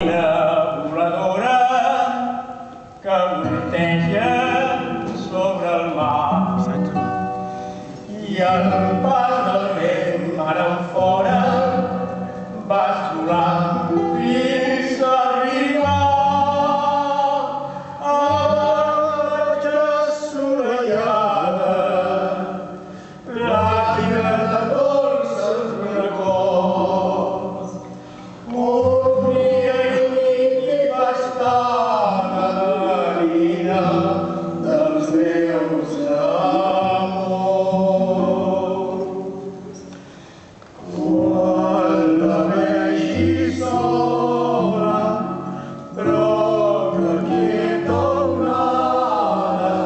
Una voladora que volteja sobre el mar i al pas del vent mar enfora vas volant fins a arribar a la platja assolellada, plàgida de dolces records. Un dia íntim va estar a la marina dels meus amors. Quan la vegi sola, droga quieta onada,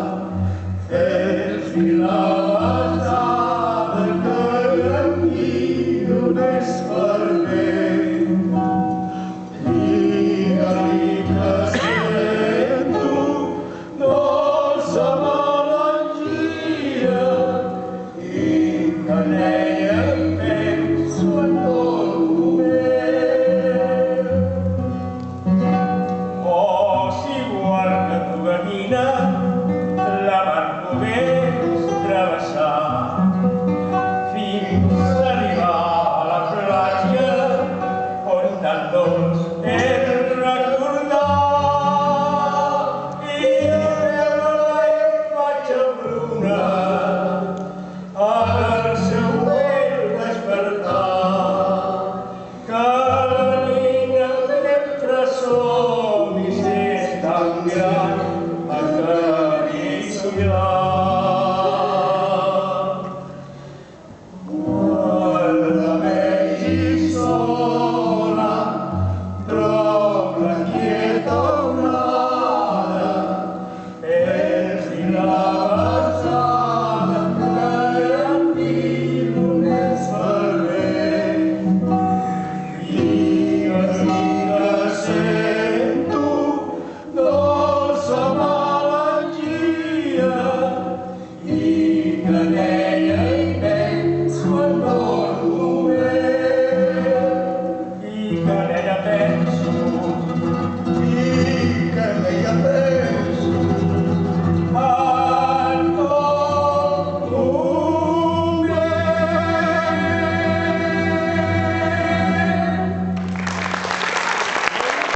fes-li la besada que em miro despervent. Digue-li que sento dolça melangia i que en ella em penso en tot moment. Oh, si igual que tu, Gavina, la mar pogués travessar fins a arribar a la platja on tan dolç és recordar. I veure-la imatge bruna al seu vell despertar, que la nina mentre somnis és tan gran acariciar. Quan la vegi sola, droga quieta onada, fes-li la besada que em miro despervent. Digues-li que sento dolça melangia i que en ella